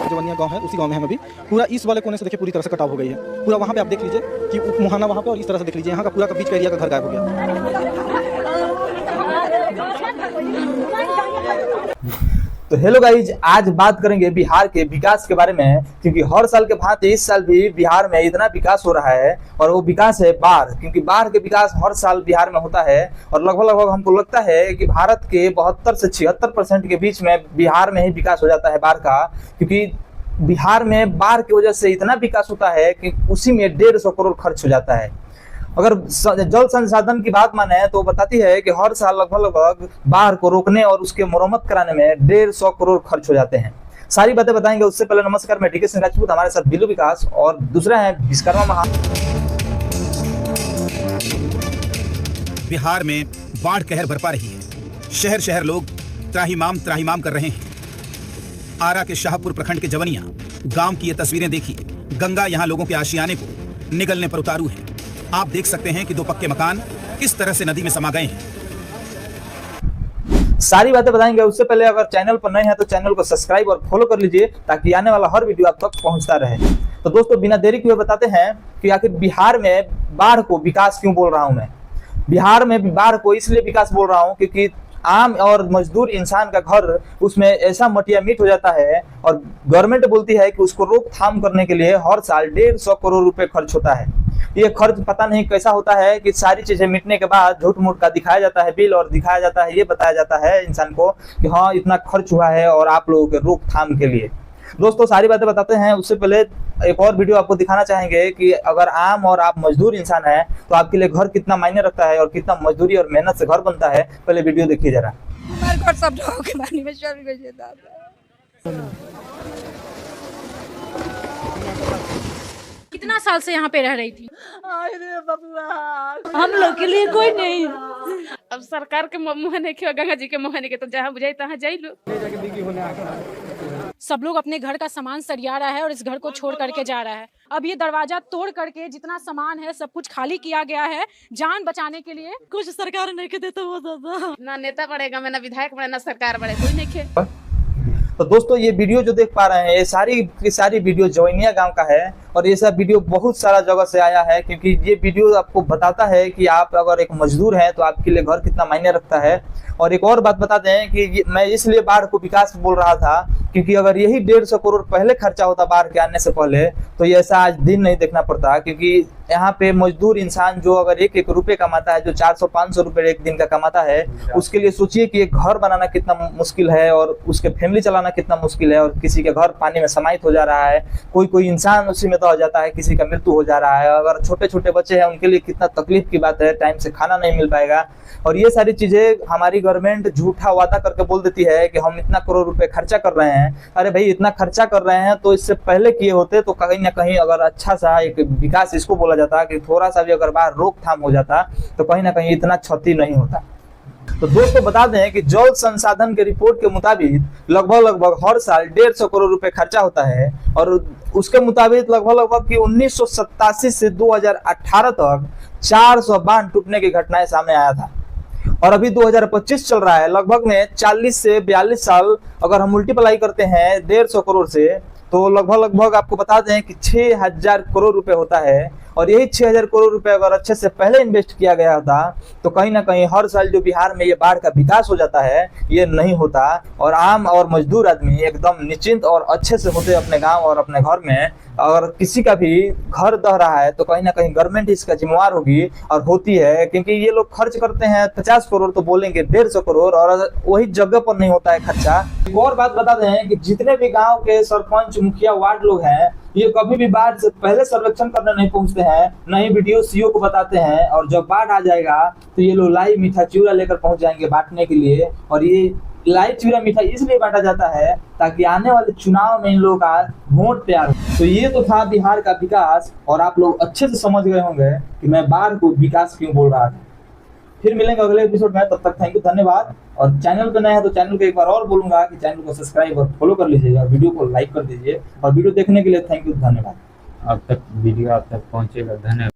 जवनिया गांव है, उसी गांव में हम अभी। पूरा इस वाले कोने से देखिए पूरी तरह से कटाव हो गई है। पूरा वहाँ पे आप देख लीजिए कि मुहाना वहाँ पे, और इस तरह से देख लीजिए यहाँ का पूरा का बीच का एरिया का घर गायब हो गया। तो हेलो गाइज, आज बात करेंगे बिहार के विकास के बारे में, क्योंकि हर साल के भांति इस साल भी बिहार में इतना विकास हो रहा है। और वो विकास है बाढ़, क्योंकि बाढ़ के विकास हर साल बिहार में होता है। और लगभग हमको लगता है कि भारत के 72 से 76% के बीच में बिहार में ही विकास हो जाता है बाढ़ का, क्योंकि बिहार में बाढ़ की वजह से इतना विकास होता है कि उसी में 150 करोड़ खर्च हो जाता है। अगर जल संसाधन की बात माने तो बताती है कि हर साल लगभग बाढ़ को रोकने और उसके मरम्मत कराने में 150 करोड़ खर्च हो जाते हैं। सारी बातें बताएंगे। उससे पहले नमस्कार, मैं डीके सिंह राजपूत, हमारे साथ बिल्लू विकास और दूसरा है विश्वकर्मा महा। बिहार में बाढ़ कहर बरपा रही है। शहर शहर लोग त्राहिमाम कर रहे हैं। आरा के शाहपुर प्रखंड के जवनिया गांव की ये तस्वीरें देखिए। गंगा यहां लोगों के आशियाने को निगलने पर उतारू है। आप देख सकते हैं कि 2 पक्के मकान किस तरह से नदी में समा गए हैं। सारी बातें बताएंगे। उससे पहले अगर चैनल पर नए हैं तो चैनल को सब्सक्राइब और फॉलो कर लीजिए, ताकि आने वाला हर वीडियो आप तक पहुंचता रहे। तो दोस्तों, बिना देरी किए बताते हैं कि आखिर बिहार में बाढ़ को विकास क्यों बोल रहा हूं मैं। बिहार में बाढ़ को इसलिए विकास बोल रहा हूं क्योंकि आम और मजदूर इंसान का घर उसमें ऐसा मटिया मिट हो जाता है, और गवर्नमेंट बोलती है कि उसको रोकथाम करने के लिए हर साल 150 करोड़ रुपए खर्च होता है। ये खर्च पता नहीं कैसा होता है कि सारी चीजें मिटने के बाद झूठ मूठ का दिखाया जाता है बिल, और दिखाया जाता है, ये बताया जाता है इंसान को कि हाँ इतना खर्च हुआ है और आप लोगों के रोकथाम के लिए। दोस्तों, सारी बातें बताते हैं। उससे पहले एक और वीडियो आपको दिखाना चाहेंगे कि अगर आम और आप मजदूर इंसान है तो आपके लिए घर कितना मायने रखता है और कितना मजदूरी और मेहनत से घर बनता है। पहले वीडियो देखिए जरा। कितना साल से यहाँ पे रह रही थी? हम लोग के लिए कोई नहीं। अब सरकार के मुँह नहीं के, गंगा जी के मुँह नहीं के, तो जहाँ बुझाई तहाँ जाई लो। सब लोग अपने घर का सामान सरिया रहा है और इस घर को छोड़ करके जा रहा है। अब ये दरवाजा तोड़ करके जितना सामान है सब कुछ खाली किया गया है जान बचाने के लिए। कुछ सरकार नहीं के देता वो दादा। ना नेता बढ़ेगा में, ना विधायक बढ़े, ना सरकार बढ़े, कोई नहीं खे। तो दोस्तों, ये वीडियो जो देख पा रहे हैं ये सारी की सारी वीडियो जवनिया गांव का है, और ये सब वीडियो बहुत सारा जगह से आया है, क्योंकि ये वीडियो आपको बताता है कि आप अगर एक मजदूर हैं तो आपके लिए घर कितना मायने रखता है। और एक और बात बताते हैं कि मैं इसलिए बाढ़ को विकास बोल रहा था क्योंकि अगर यही 150 करोड़ पहले खर्चा होता बाढ़ के आने से पहले तो ये ऐसा आज दिन नहीं देखना पड़ता। क्योंकि यहाँ पे मजदूर इंसान जो अगर 1-1 रुपए कमाता है, जो 400-500 रुपए एक दिन का कमाता है, उसके लिए सोचिए कि एक घर बनाना कितना मुश्किल है और उसके फैमिली चलाना कितना मुश्किल है। और किसी के घर पानी में समाहित हो जा रहा है, कोई इंसान उसी में दह जाता है, किसी का मृत्यु हो जा रहा है। अगर छोटे छोटे बच्चे हैं उनके लिए कितना तकलीफ की बात है, टाइम से खाना नहीं मिल पाएगा। और ये सारी चीजें हमारी गवर्नमेंट झूठा वादा करके बोल देती है कि हम इतना करोड़ रुपए खर्चा कर रहे हैं। अरे भाई, इतना खर्चा कर रहे हैं तो इससे पहले किए होते तो कहीं ना कहीं अगर अच्छा सा एक विकास इसको बोला जाता कि थोड़ा सा भी अगर बाहर रोकथाम हो जाता तो कहीं ना कहीं इतना क्षति नहीं होता। तो दोस्तों, बता दें कि जल संसाधन के रिपोर्ट के मुताबिक लगभग हर साल 150 करोड़ रुपए खर्चा होता है। और उसके मुताबिक लगभग कि 1987 से 2018 तक 400 बांध टूटने की घटनाएं सामने आया था। और अभी 2025 चल रहा है, लगभग में 40 से 42 साल अगर हम मल्टीप्लाई करते हैं 150 करोड़ से, तो लगभग आपको बता दें कि 6000 करोड़ रुपए होता है। और यही 6000 करोड़ रुपए अगर अच्छे से पहले इन्वेस्ट किया गया था तो कहीं ना कहीं हर साल जो बिहार में ये बाढ़ का विकास हो जाता है ये नहीं होता, और आम और मजदूर आदमी एकदम निश्चिंत और अच्छे से होते अपने गांव और अपने घर में। अगर किसी का भी घर दह रहा है तो कहीं ना कहीं गवर्नमेंट इसका जिम्मेवार होगी और होती है, क्योंकि ये लोग खर्च करते हैं 50 करोड़ तो बोलेंगे 150 करोड़, और वही जगह पर नहीं होता है खर्चा। एक और बात बता दें कि जितने भी गांव के सरपंच, मुखिया, वार्ड लोग हैं, ये कभी भी बाढ़ से पहले सर्वेक्षण करने नहीं पहुंचते हैं, न ही वीडियो सीओ को बताते हैं। और जब बाढ़ आ जाएगा तो ये लोग लाई मीठा चिवड़ा लेकर पहुंच जाएंगे बांटने के लिए। और ये लाई चूरा मिठाई इसलिए बांटा जाता है ताकि आने वाले चुनाव में इन लोगों का वोट तैयार हो। तो ये तो था बिहार का विकास, और आप लोग अच्छे से समझ गए होंगे कि मैं बाढ़ को विकास क्यों बोल रहा था। फिर मिलेंगे अगले एपिसोड में, तब तक थैंक यू, धन्यवाद। और चैनल पे नए हैं तो चैनल को एक बार और बोलूंगा कि चैनल को सब्सक्राइब और फॉलो कर लीजिए और वीडियो को लाइक कर दीजिए। और वीडियो देखने के लिए थैंक यू, धन्यवाद। अब तक वीडियो आप तक पहुंचेगा, धन्यवाद।